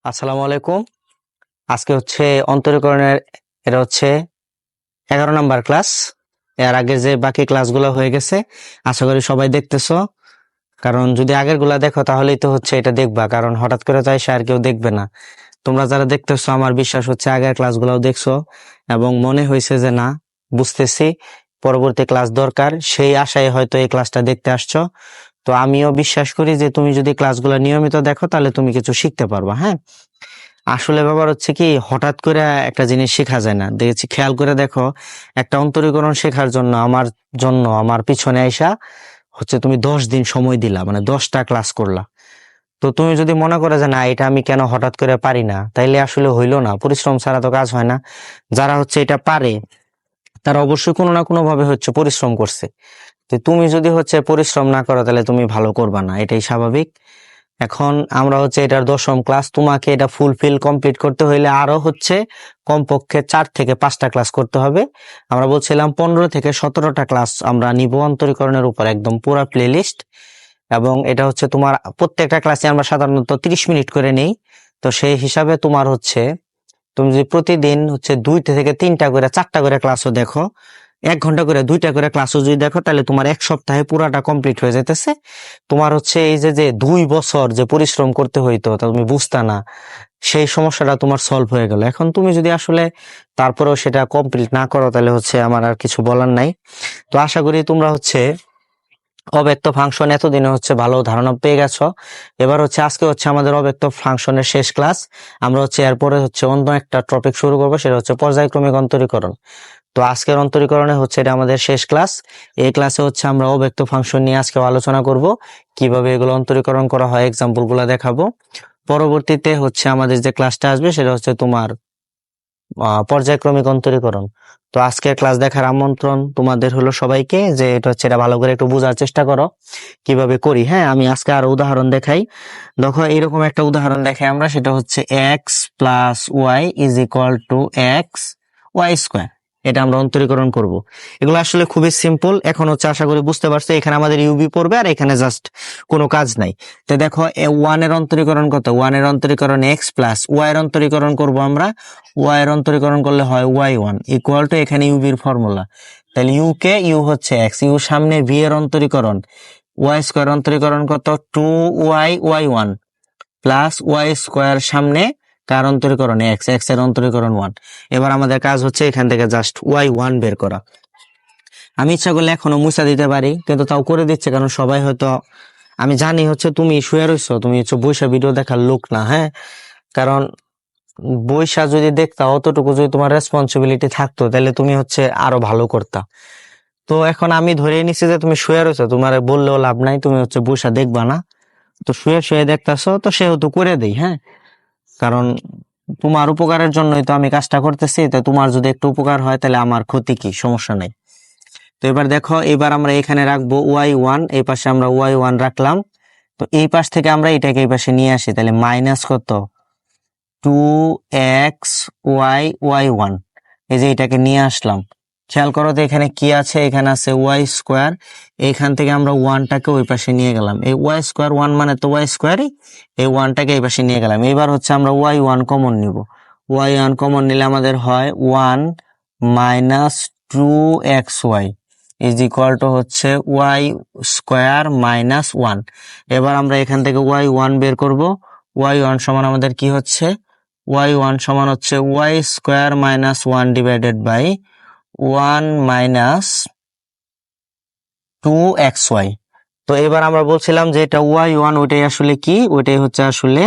আসসালামু আলাইকুম। আজকে হচ্ছে অন্তরীকরণের, এটা হচ্ছে 11 নম্বর ক্লাস। এর আগে যে বাকি ক্লাসগুলো হয়ে গেছে, আশা করি সবাই দেখতেছো। কারণ যদি আগের গুলা দেখো তাহলেই তো হচ্ছে এটা দেখবা, কারণ হঠাৎ করে তো এসে আর কেউ দেখবে না। তোমরা যারা দেখতেছো আমার বিশ্বাস হচ্ছে আগের ক্লাসগুলোও দেখছো এবং মনে হয়েছে যে না, বুঝতেছি পরবর্তী ক্লাস দরকার, সেই আশায় হয়তো এই ক্লাসটা দেখতে আসছো। তো আমিও বিশ্বাস করি যে তুমি যদি ক্লাসগুলো নিয়মিত দেখো তাহলে তুমি কিছু শিখতে পারবা। হ্যাঁ, আসলে ব্যাপার হচ্ছে কি, হঠাৎ করে একটা জিনিস শেখা যায় না। দেখেছি, খেয়াল করে দেখো, একটা অন্তরীকরণ শেখার জন্য আমার পিছনে আইসা হচ্ছে তুমি 10 দিন সময় দিলা, মানে 10টা ক্লাস করলা। তো তুমি যদি মনে করে যে না, এটা আমি কেন হঠাৎ করে পারি না, তাইলে আসলে হইলো না। পরিশ্রম ছাড়া তো কাজ হয় না। যারা হচ্ছে এটা পারে তারা অবশ্যই কোনো না কোনো ভাবে হচ্ছে পরিশ্রম করছে। তো তুমি যদি হচ্ছে পরিশ্রম না করো তাহলে তুমি ভালো করবা না, এটাই স্বাভাবিক। এখন আমরা হচ্ছে এটার 10ম ক্লাস, তোমাকে এটা ফুলফিল কমপ্লিট করতে হইলে আরো হচ্ছে কমপক্ষে 4 থেকে 5টা ক্লাস করতে হবে। আমরা বলছিলাম 15 থেকে 17টা ক্লাস আমরা নিব অন্তরীকরণের উপর, একদম পুরো প্লে লিস্ট। এবং এটা হচ্ছে তোমার প্রত্যেকটা ক্লাসে আমরা সাধারণত 30 মিনিট করে নেই। তো সেই হিসাবে তোমার হচ্ছে, তুমি যদি প্রতিদিন হচ্ছে 2 থেকে 3টা করে 4টা করে ক্লাসও দেখো, 1 ঘন্টা করে 2টা করে ক্লাসও যদি দেখো, তাহলে তোমার এক সপ্তাহে পুরাটা কমপ্লিট হয়ে যেতেছে। তোমার হচ্ছে এই যে যে 2 বছর যে পরিশ্রম করতে হইতো তা তুমি বুঝতা না, সেই সমস্যাটা তোমার সলভ হয়ে গেল। এখন তুমি যদি আসলে তারপরেও সেটা কমপ্লিট না করো তাহলে হচ্ছে আমার আর কিছু বলার নাই। তো আশা করি তোমরা হচ্ছে অব্যক্ত ফাংশন এতদিনে হচ্ছে ভালো ধারণা পেয়ে গেছো। এবার হচ্ছে আজকে হচ্ছে আমাদের অব্যক্ত ফাংশনের শেষ ক্লাস। আমরা হচ্ছে এরপরে হচ্ছে অন্য একটা টপিক শুরু করবো, সেটা হচ্ছে পর্যায়ক্রমিক অন্তরীকরণ। তো আজকের অন্তরীকরণে হচ্ছে এটা আমাদের শেষ ক্লাস। এই ক্লাসে হচ্ছে আমরা অব্যক্ত ফাংশন নিয়ে আজকে আলোচনা করব, কিভাবে এগুলো অন্তরীকরণ করা হয়, এক্সাম্পল গুলা দেখাবো। পরবর্তীতে হচ্ছে আমাদের যে ক্লাসটা আসবে সেটা হচ্ছে তোমার পর্যায়ক্রমিক অন্তরীকরণ। তো আজকের ক্লাস দেখার আমন্ত্রণ তোমাদের হলো সবাইকে, যে এটা হচ্ছে এটা ভালো করে একটু বোঝার চেষ্টা করো কিভাবে করি। হ্যাঁ, আমি আজকে আরো উদাহরণ দেখাই। দেখো, এরকম একটা উদাহরণ দেখাই আমরা, সেটা হচ্ছে x plus y is equal to x y square. এটা আমরা অন্তরীকরণ করব। এগুলো আসলে খুবই সিম্পল। এখন হচ্ছে আশা করি বুঝতে পারছো, এখানে আমাদের ইউবি পড়বে আর এখানে জাস্ট কোনো কাজ নাই। তো দেখো, ওয়ান এর অন্তরীকরণ কত? ওয়ান এর অন্তরীকরণ এক্স প্লাস ওয়াই এর অন্তরীকরণ করব আমরা। ওয়াই এর অন্তরীকরণ করলে হয় ওয়াই ওয়ান ইকুয়াল টু, এখানে ইউবির ফর্মুলা, তাহলে ইউ কে ইউ হচ্ছে এক্স, ইউ সামনে ভি এর অন্তরীকরণ, ওয়াই স্কোয়ার অন্তরীকরণ কত? 2y y one plus y square সামনে কার অন্তরীকরণ? এক্স, এক্স এর অন্তরীকরণ 1। এবার আমাদের কাজ হচ্ছে এখান থেকে জাস্ট ওয়াই ওয়ান বের করা। আমি ইচ্ছা করলে এখনো মুছা দিতে পারি, কিন্তু তাও করে দিচ্ছে, কারণ সবাই হয়তো, আমি জানি হচ্ছে তুমি শুয়ে রইছো, তুমি হচ্ছে বইসা ভিডিও দেখার লোক না। হ্যাঁ, কারণ বইসা যদি দেখতা, অতটুকু যদি তোমার রেসপন্সিবিলিটি থাকতো তাহলে তুমি হচ্ছে আরো ভালো করতা। তো এখন আমি ধরে নিচ্ছি যে তুমি শুয়ে রয়েছো, তোমার বললেও লাভ নাই, তুমি হচ্ছে বসে দেখবা না। তো শুয়ে শুয়ে দেখতেছো, তো সেহেতু করে দেই। হ্যাঁ, কারণ তোমার উপকারের জন্যই তো আমি কাজটা করতেছি। তো তোমার যদি একটু উপকার হয় তাহলে আমার ক্ষতি কি? সমস্যা নেই। তো এবার দেখো, এবার আমরা এখানে রাখবো ওয়াই ওয়ান, এই পাশে আমরা ওয়াই ওয়ান রাখলাম। তো এই পাশ থেকে আমরা এটাকে এই পাশে নিয়ে আসি, তাহলে মাইনাস কত? 2x Y Y one. এই যে এটাকে নিয়ে আসলাম। খেয়াল করো তো এখানে কি আছে, এখানে আছে ওয়াই স্কোয়ার। এইখান থেকে আমরা ওয়ানটাকে ওই পাশে নিয়ে গেলাম, এই ওয়াই স্কোয়ার ওয়ান মানে তো ওয়াই স্কোয়ারই, এই ওয়ানটাকে এই পাশে নিয়ে গেলাম। এবার হচ্ছে আমরা ওয়াই ওয়ান কমন নিব। ওয়াই ওয়ান কমন নিলে আমাদের হয় 1 minus 2xy is equal to হচ্ছে ওয়াই স্কোয়ার মাইনাস 1। এবার আমরা এখান থেকে ওয়াই ওয়ান বের করব। ওয়াই ওয়ান সমান আমাদের কি হচ্ছে? ওয়াই ওয়ান সমান হচ্ছে y square minus 1 divided by 1 minus 2xy। তো এবার আমরা বলছিলাম যে এটা ওয়াই ওয়ান, ওইটাই আসলে কি? ওইটাই হচ্ছে আসলে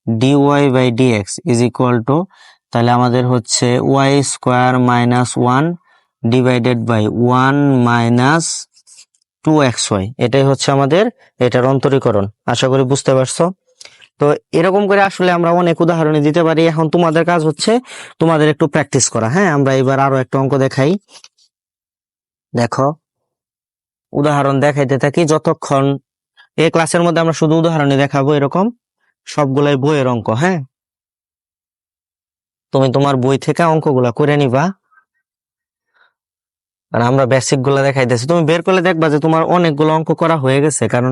dy by dx is equal to, তাহলে আমাদের হচ্ছে y square minus 1 divided by 1 minus 2xy। এটাই হচ্ছে আমাদের এটার অন্তরীকরণ। আশা করি বুঝতে পারছো। তো এরকম করে আসলে আমরা অনেক উদাহরণই দিতে পারি। এখন তোমাদের কাজ হচ্ছে তোমাদের একটু প্র্যাকটিস করা। হ্যাঁ, আমরা এবার আরো একটা অঙ্ক দেখাই। দেখো, উদাহরণ দেখাইতে থাকি যতক্ষণ। এই ক্লাসের মধ্যে আমরা শুধু উদাহরণই দেখাবো, এরকম সবগুলাই বইয়ের অঙ্ক। হ্যাঁ, তুমি তোমার বই থেকে অঙ্কগুলা করে নিবা, আর আমরা বেসিক গুলা দেখাইতেছি। তুমি বের করলে দেখবা যে তোমার অনেকগুলো অঙ্ক করা হয়ে গেছে, কারণ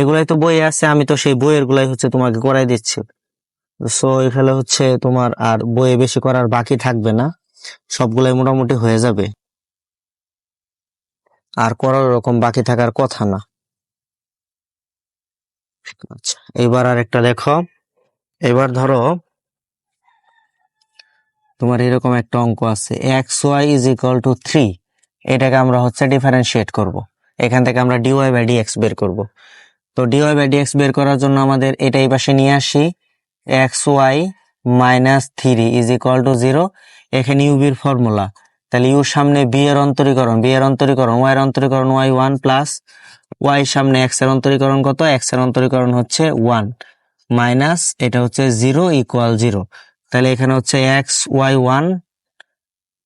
এগুলাই তো বইয়ে আছে। আমি তো সেই বইয়ের গুলাই হচ্ছে তোমাকে করাই দিচ্ছি। সো এখানে হচ্ছে তোমার আর বইয়ে বেশি করার বাকি থাকবে না, সবগুলাই মোটামুটি হয়ে যাবে, আর করার ওরকম বাকি থাকার কথা না। আচ্ছা, এবার আর একটা দেখো। এবার ধরো তোমার এরকম একটা অঙ্ক আছে, x y is equal to 3, এটাকে আমরা হচ্ছে ডিফারেন্সিয়েট করব। এখান থেকে আমরা ডিওয়াই বাই ডিএক্স বের করব। তো ডিওয়াই বাই ডিএক্স বের করার জন্য আমাদের এটা এই পাশে নিয়ে আসি, x y minus 3 is equal to 0। এখানে ইউবির ফর্মুলা, তাহলে ইউর সামনে বি এর অন্তরীকরণ, বি এর অন্তরীকরণ ওয়াই এর অন্তরীকরণ y1 প্লাস ওয়াই সামনে এক্স এর অন্তরীকরণ কত, এক্স এর অন্তরীকরণ হচ্ছে 1 মাইনাস এটা হচ্ছে 0 ইকুয়াল 0। তাহলে এখানে হচ্ছে x y 1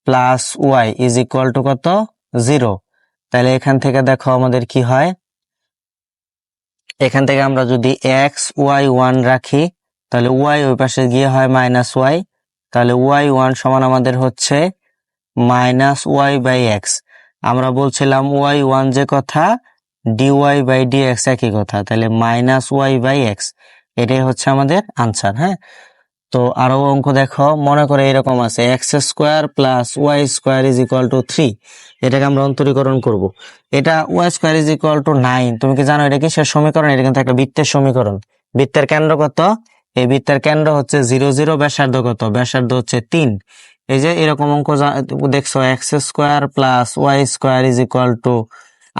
plus y is equal to কত, 0। তাহলে এখান থেকে দেখো আমাদের কি হয়, এখান থেকে আমরা যদি এক্স ওয়াই 1 রাখি, তাহলে ওয়াই ওই পাশে গিয়ে হয় মাইনাস ওয়াই, তাহলে ওয়াই 1 সমান আমাদের হচ্ছে মাইনাস ওয়াই বাই এক্স। আমরা বলছিলাম ওয়াই 1 যে কথা, ডিওয়াই বাই ডিএক্স একই কথা, তাহলে মাইনাস ওয়াই বাই এক্স, এটাই হচ্ছে আমাদের আনসার। হ্যাঁ, তো আরো অঙ্ক দেখো, মনে করে এরকম আছে x square plus y square is equal to 3, এটাকে আমরা অন্তরীকরণ করব। এটা y square is equal to 9, তুমি কি জানো এটা কিসের সমীকরণ? এটা কিন্তু একটা বৃত্তের সমীকরণ। বৃত্তের কেন্দ্র কত? এই বৃত্তের কেন্দ্র হচ্ছে 0 0, ব্যাসার্ধ কত? ব্যাসার্ধ হচ্ছে 3। এই যে এরকম অঙ্ক দেখছো, x square plus y square is equal to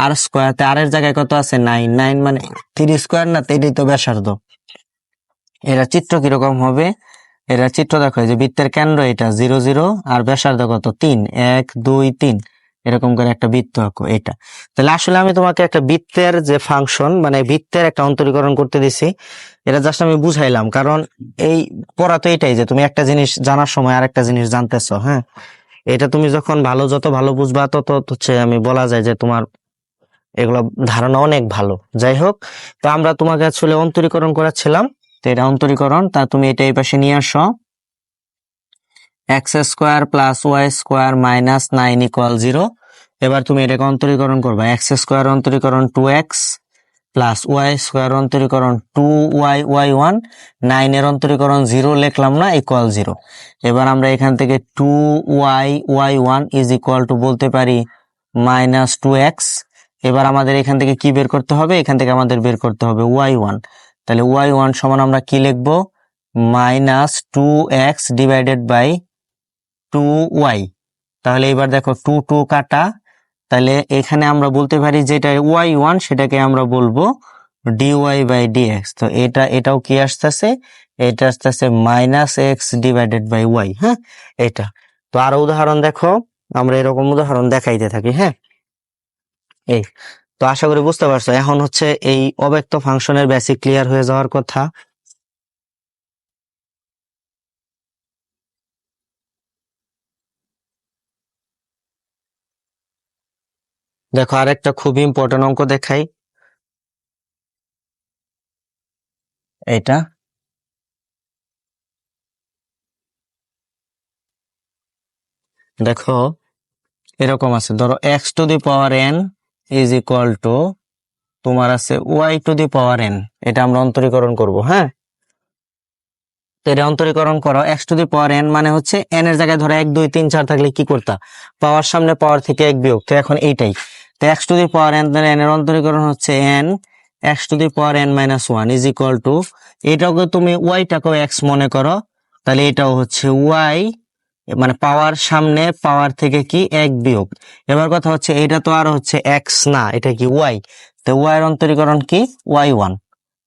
r square, আর এর জায়গায় কত আছে? 9, 9 মানে 3 স্কোয়ার না, তো এটাই তো ব্যাসার্ধ। এরা চিত্র কিরকম হবে? এরা চিত্র দেখো, যে বৃত্তের কেন্দ্র এটা 0 0 আর ব্যাসার্ধ কত? 3, 1 2 3, এরকম করে একটা বৃত্ত আঁকো এটা। তাহলে আসলে আমি তোমাকে একটা বৃত্তের যে ফাংশন, মানে বৃত্তের একটা অন্তরীকরণ করতে দিছি, এটা জাস্ট আমি বুঝাইলাম, কারণ এই পড়া তো এটাই যে তুমি একটা জিনিস জানার সময় আরেকটা জিনিস জানতেছো। হ্যাঁ, এটা তুমি যখন যত ভালো বুঝবা তত হচ্ছে আমি বলা যায় যে তোমার এগুলো ধারণা অনেক ভালো। যাই হোক, তো আমরা তোমাকে আসলে অন্তরীকরণ করাচ্ছিলাম, তো এটা অন্তরীকরণ, তা তুমি এটা এই পাশে নিয়ে আসো, x square plus y square minus 9 equal 0। এবার তুমি এটাকে অন্তরীকরণ করবা, এক্স স্কোয়ার অন্তরীকরণ 2x প্লাস ওয়াই স্কোয়ার অন্তরীকরণ 2y y1, 9 এর অন্তরীকরণ 0 লিখলাম না, ইকুয়াল 0। এবার আমরা এখান থেকে 2y y1 is equal two বলতে পারি মাইনাস 2x। এবার আমাদের এখান থেকে কি বের করতে হবে? এখান থেকে আমাদের বের করতে হবে y1। তাহলে y1 সমান আমরা কি লিখবো? Minus 2x divided by 2y। তাহলে এবার দেখো 2 2 কাটা, তাহলে এখানে আমরা বলতে পারি যেটা y1 সেটাকে আমরা বলবো dy বাই dx। তো এটাও কি আসতেছে? এটা আসতেছে minus x divided by y. হ্যাঁ, এটা তো আরো উদাহরণ দেখো, আমরা এরকম উদাহরণ দেখাইতে থাকি। হ্যাঁ, এই তো আশা করি বুঝতে পারছো। এখন হচ্ছে এই অব্যক্ত ফাংশনের বেসিক ক্লিয়ার হয়ে যাওয়ার কথা। দেখো আরেকটা খুব ইম্পর্টেন্ট অঙ্ক দেখাই, এটা দেখো এরকম আছে, ধরো x to the power n is equal to তোমার আছে y to the power n, এটা আমরা অন্তরীকরণ করব। হ্যাঁ, তো এটা অন্তরীকরণ করো, x to the power n মানে হচ্ছে এন এর জায়গায় ধরো 1 2 3 4 থাকলে কি করতা? পাওয়ার সামনে পাওয়ার থেকে 1 বিয়োগ, তো এখন এইটাই। তো x to the power N, N এর অন্তরীকরণ হচ্ছে N x to the power N minus 1 is equal two, এটাকে তুমি ওয়াইটাকেও এক্স মনে করো, তাহলে এটাও হচ্ছে ওয়াই, মানে পাওয়ার সামনে পাওয়ার থেকে কি 1 বিয়োগ। এবার কথা হচ্ছে এটা তো আর হচ্ছে এক্স না, এটা কি ওয়াই, তো ওয়াই এর অন্তরীকরণ কি? y1।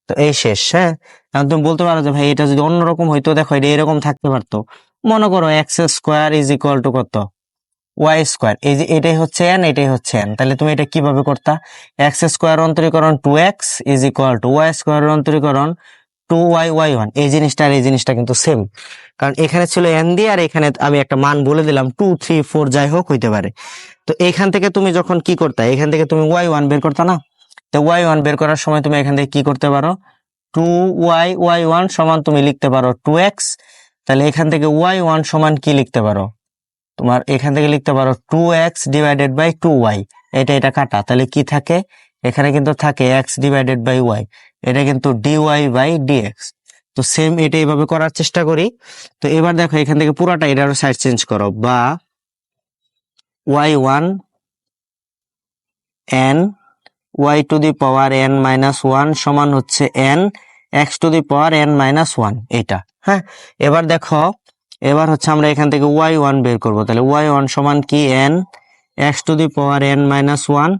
তো এই শেষ। হ্যাঁ, এখন তুমি বলতে পারো যে ভাই এটা যদি অন্যরকম হইতো, দেখো এটা এরকম থাকতে পারতো। মনে করো x square is equal to কত? ওয়াই স্কোয়ার, এই যে এটাই হচ্ছে এন, এটাই হচ্ছে এন, তাহলে তুমি এটা কিভাবে করতা? এক্স স্কোয়ার অন্তরীকরণ 2x is equal to y square অন্তরীকরণ 2y y1, এই জিনিসটা আর এই জিনিসটা কিন্তু সেম, কারণ এখানে ছিল এন দিয়ে, আর এখানে আমি একটা মান বলে দিলাম 2 3 4 যাই হোক হইতে পারে। তো এখান থেকে তুমি যখন কি করতা, এখান থেকে তুমি y1 বের করতা না, তো y1 বের করার সময় তুমি এখান থেকে কি করতে পারো? 2y y1 সমান তুমি লিখতে পারো 2x। তাহলে এখান থেকে y1 সমান কি লিখতে পারো? তোমার এখান থেকে লিখতে পারো 2x ডিভাইডেড বাই 2y। এটা কাটা, তাহলে কি থাকে? এখানে কিন্তু থাকে x ডিভাইডেড বাই y, এটা কিন্তু dy বাই dx। তো সেম এটা এইভাবে করার চেষ্টা করি। তো এবার দেখো এখান থেকে পুরাটা এটারও সাইড চেঞ্জ করো, বা y1 n y to the power n minus one সমান হচ্ছে n x to the power n minus one, এটা। হ্যাঁ, এবার দেখো এবার হচ্ছে আমরা এখান থেকে y1 বের করব। তাহলে y1 সমান কি n x to the power n minus one,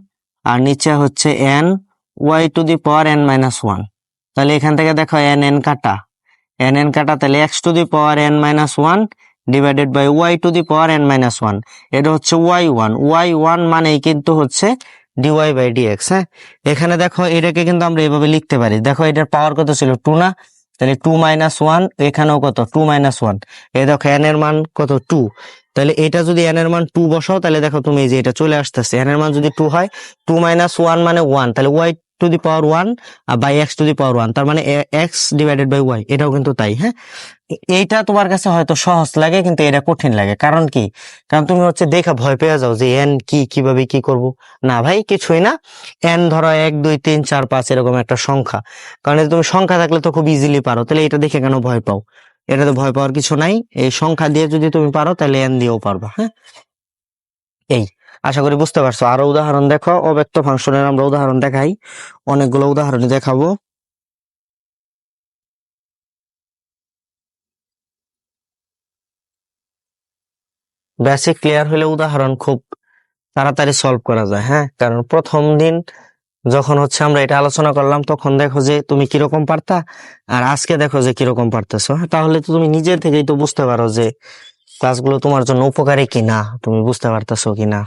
আর নিচে হচ্ছে n y to the power n minus one. তাহলে এখান থেকে দেখো n কাটা, n কাটা, তাহলে x to the power n minus one divided by y to the power n minus one. এটা হচ্ছে y1 মানেই কিন্তু হচ্ছে dy বাই dx। হ্যাঁ, এখানে দেখো এটাকে কিন্তু আমরা এভাবে লিখতে পারি। দেখো এটার পাওয়ার কত ছিল, 2 না? তাহলে 2 মাইনাস ওয়ান, এখানেও কত, 2 মাইনাস ওয়ান। এই দেখো n এর মান কত, 2। তাহলে এটা যদি n এর মান 2 বসাও, তাহলে দেখো তুমি এই যে এটা চলে আসতেছে, n এর মান যদি 2 হয়, 2 মাইনাস ওয়ান মানে 1, তাহলে y to the power 1 by x to the power 1, তার মানে x ডিভাইডেড বাই y, এটাও কিন্তু তাই। হ্যাঁ, এইটা তোমার কাছে হয়তো সহজ লাগে, কিন্তু এটা কঠিন লাগে। কারণ কি? কারণ তুমি হচ্ছে দেখা ভয় পেয়ে যাও যে n কি, কিভাবে কি করব। না ভাই, কিছুই না। n ধরো 1 2 3 4 5 এরকম একটা সংখ্যা, কারণ তুমি সংখ্যা থাকলে তো খুব ইজিলি পারো, তাহলে এটা দেখে কেন ভয় পাও? এটা তো ভয় পাওয়ার কিছু নাই। এই সংখ্যা দিয়ে যদি তুমি পারো, তাহলে n দিয়েও পারবা। হ্যাঁ, এই আশা করি বুঝতে পারছো। আরো উদাহরণ দেখো, অব্যক্ত ফাংশনের আমরা উদাহরণ দেখাই, অনেকগুলো উদাহরণ দেখাবো। বেসিক ক্লিয়ার হলে উদাহরণ খুব তাড়াতাড়ি সলভ করা যায়। হ্যাঁ, কারণ প্রথম দিন যখন হচ্ছে আমরা এটা আলোচনা করলাম, তখন দেখো যে তুমি কিরকম পারতা, আর আজকে দেখো যে কিরকম পারতেছো। হ্যাঁ, তাহলে তো তুমি নিজে থেকেই তো বুঝতে পারো যে ক্লাসগুলো তোমার জন্য উপকারী কিনা, তুমি বুঝতে পারতেছো কিনা।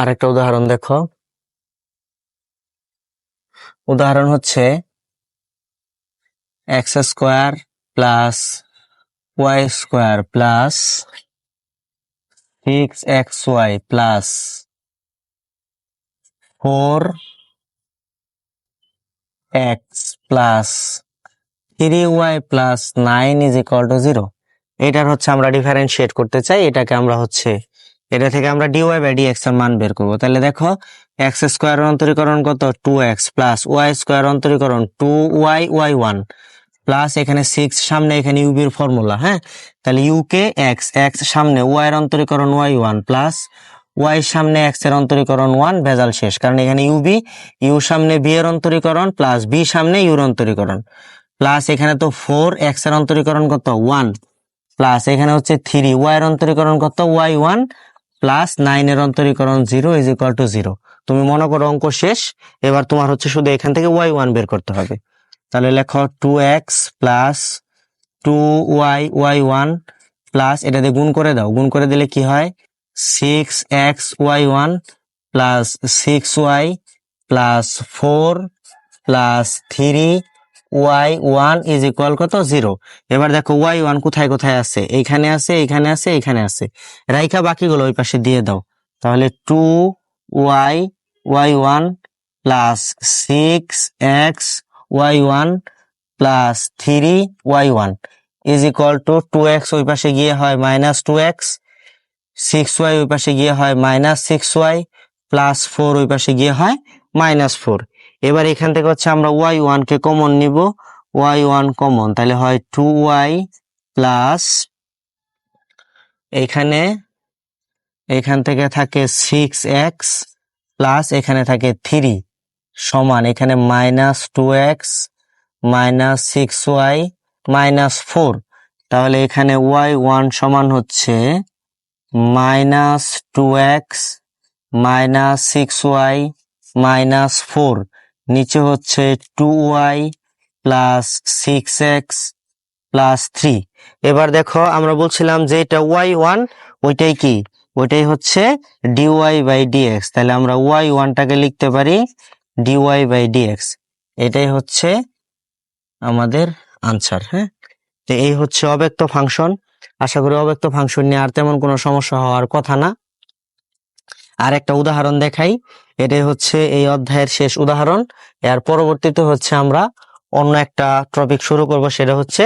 আরেকটা উদাহরণ দেখো, উদাহরণ হচ্ছে x square plus y square plus 6xy plus 4x plus 3y plus 9 is equal to 0। এটার হচ্ছে আমরা ডিফারেন্সিয়েট করতে চাই, এটাকে আমরা হচ্ছে এটা থেকে আমরা dy বাই dx এর মান বের করবো। তাহলে দেখো এক্স স্কোয়ার অন্তরীকরণ কত, 2x প্লাস ওয়াই স্কোয়ার অন্তরীকরণ 2y y1 প্লাস এখানে 6 সামনে, এখানে ইউবির ফর্মুলা। হ্যাঁ, তাহলে ইউ কে এক্স, এক্স সামনে ওয়াই এর অন্তরীকরণ y1 প্লাস ওয়াই সামনে এক্স এর অন্তরীকরণ 1, ভেজাল শেষ, কারণ এখানে ইউবি, ইউ সামনে বি এর অন্তরীকরণ প্লাস বি সামনে ইউর অন্তরীকরণ, প্লাস এখানে তো 4x এর অন্তরীকরণ কত, 1, প্লাস এখানে হচ্ছে 3y এর অন্তরীকরণ কত, y1 প্লাস 9 এর অন্তরীকরণ 0 ইজ ইকুয়াল টু 0। তুমি মনে করো অঙ্ক শেষ, এবার তোমার হচ্ছে শুধু এখান থেকে y1 বের করতে হবে। তাহলে লেখো 2x plus 2y y1 plus এটা দিয়ে গুণ করে দাও, গুণ করে দিলে কি হয়, 6x y1 plus 6y plus 4 plus 3y1 is equal কত, 0। এবার দেখো y1 কোথায় কোথায় আছে, এইখানে আছে, এইখানে আছে, এইখানে আছে, রাইখা বাকিগুলো ওই পাশে দিয়ে দাও। তাহলে 2y y1 plus 6x y1 plus 3y1 is equal two 2x ওই পাশে গিয়ে হয় মাইনাস 2x, 6y ওই পাশে গিয়ে হয় মাইনাস 6y, প্লাস 4 ওই পাশে গিয়ে হয় মাইনাস 4। এবার এখান থেকে হচ্ছে আমরা y1 কে কমন নিব, y1 কমন, তাহলে হয় 2y প্লাস এখান থেকে থাকে 6x প্লাস এখানে থাকে 3 সমান এখানে minus 2x minus 6y minus 4। তাহলে এখানে y1 সমান হচ্ছে minus 2x minus 6y minus 4, নিচে হচ্ছে 2y প্লাস 6x প্লাস 3। এবার দেখো আমরা বলছিলাম যে এটা y1, ওইটাই কি, ওইটাই হচ্ছে dy বাই dx। তাহলে আমরা y1 টাকে লিখতে পারি dy বাই dx, এটাই হচ্ছে আমাদের আনসার। হ্যাঁ, তো এই হচ্ছে অব্যক্ত ফাংশন। আশা করি অব্যক্ত ফাংশন নিয়ে আর তেমন কোনো সমস্যা হওয়ার কথা না। আর একটা উদাহরণ দেখাই, এটাই হচ্ছে এই অধ্যায়ের শেষ উদাহরণ। এর পরবর্তীতে হচ্ছে আমরা অন্য একটা টপিক শুরু করব, সেটা হচ্ছে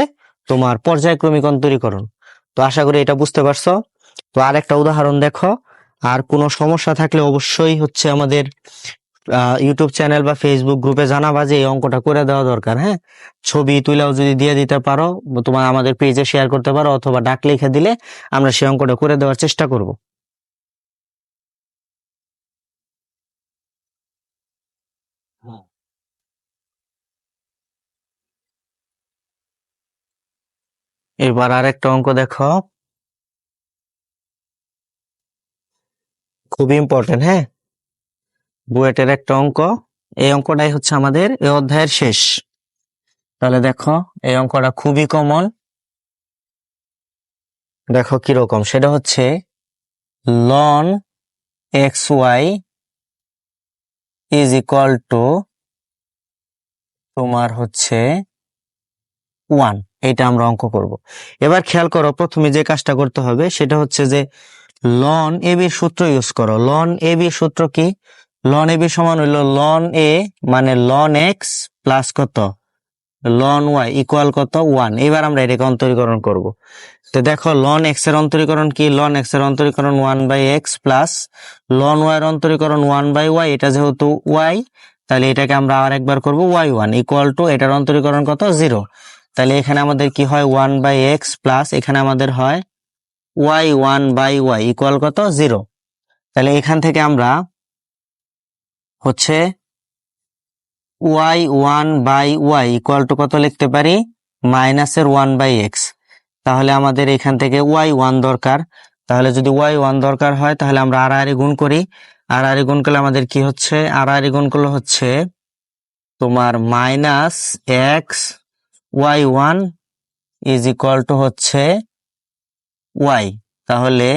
তোমার পর্যায়ক্রমিক অন্তরীকরণ। তো আশা করি এটা বুঝতে পারছো। তো আরেকটা উদাহরণ দেখো। আর কোনো সমস্যা থাকলে অবশ্যই হচ্ছে আমাদের ইউটিউব চ্যানেল বা ফেসবুক গ্রুপে জানাবা যে এই অঙ্কটা করে দেওয়া দরকার। হ্যাঁ, ছবি তুলেও যদি দিয়ে দিতে পারো, তোমার আমাদের পেজে শেয়ার করতে পারো, অথবা ডাক লিখে দিলে আমরা সেই অঙ্কটা করে দেওয়ার চেষ্টা করব। এবার আর একটা অঙ্ক দেখো, খুবই ইম্পর্টেন্ট। হ্যাঁ, বুয়েটের একটা অঙ্ক। এই অঙ্কটাই হচ্ছে আমাদের এই অধ্যায়ের শেষ। তাহলে দেখো, এই অঙ্কটা খুবই কমন। দেখো কিরকম, সেটা হচ্ছে ln x y is equal to তোমার হচ্ছে 1। এটা আমরা অঙ্ক করব। এবার খেয়াল করো, প্রথমে যে কাজটা করতে হবে সেটা হচ্ছে যে লন এ বি সূত্র ইউজ করো। লন এ বি সূত্র কি? লন এ বি সমান হইল লন এ মানে লন এক্স প্লাস কত লন ওয়াই ইকুয়াল কত 1। এবার আমরা এটাকে অন্তরীকরণ করব। তো দেখো, লন এক্স এর অন্তরীকরণ কি? লন এক্স এর অন্তরীকরণ 1/x প্লাস লন ওয়াই এর অন্তরীকরণ 1/y। এটা যেহেতু ওয়াই, তাহলে এটাকে আমরা আর একবার করবো y1 ইকুয়াল টু এটার অন্তরীকরণ কত 0। তাহলে এখানে আমাদের কি হয় 1/x প্লাস এখানে আমাদের হয় y1/y ইকুয়াল কত 0। তাহলে এখান থেকে আমরা হচ্ছে y1/y ইকুয়াল টু কত লিখতে পারি? মাইনাসের 1/x। তাহলে আমাদের এখান থেকে y1 দরকার। তাহলে যদি y1 দরকার হয় তাহলে আমরা আড়াআড়ি গুণ করি। আড়াআড়ি গুণ করলে আমাদের কি হচ্ছে? আড়াআড়ি গুণ করলে হচ্ছে তোমার minus x y1 is equal to হচ্ছে y। তাহলে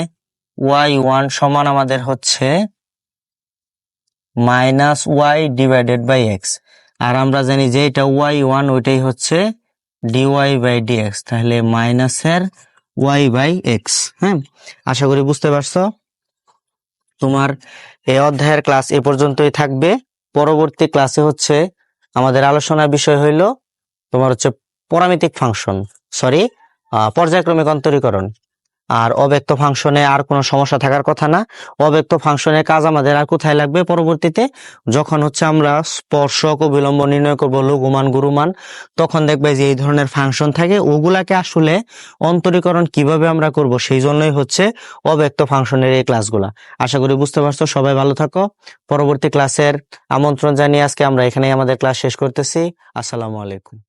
y1 সমান আমাদের হচ্ছে minus y divided by x. আর আমরা জানি যে এটা y1 ওইটাই হচ্ছে dy/dx। তাহলে মাইনাসের y/x। হ্যাঁ, আশা করি বুঝতে পারছো। তোমার এই অধ্যায়ের ক্লাস এ পর্যন্তই থাকবে। পরবর্তী ক্লাসে হচ্ছে আমাদের আলোচনার বিষয় হইল তোমার হচ্ছে পরামিতিক ফাংশন, পর্যায়ক্রমিক অন্তরীকরণ। আর অব্যক্ত ফাংশনে আর কোনো সমস্যা থাকার কথা না। অব্যক্ত ফাংশনের কাজ আমাদের আর কোথায় লাগবে? পরবর্তীতে যখন হচ্ছে আমরা স্পর্শক ও বিলম্ব নির্ণয় করব, লঘুমান গুরুমান, তখন দেখবে যে এই ধরনের ফাংশন থাকে, ওগুলাকে আসলে অন্তরীকরণ কিভাবে আমরা করব, সেই জন্যই হচ্ছে অব্যক্ত ফাংশনের এই ক্লাসগুলা। আশা করি বুঝতে পারছো। সবাই ভালো থাকো। পরবর্তী ক্লাসের আমন্ত্রণ জানিয়ে আজকে আমরা এখানেই আমাদের ক্লাস শেষ করতেছি। আসসালামু আলাইকুম।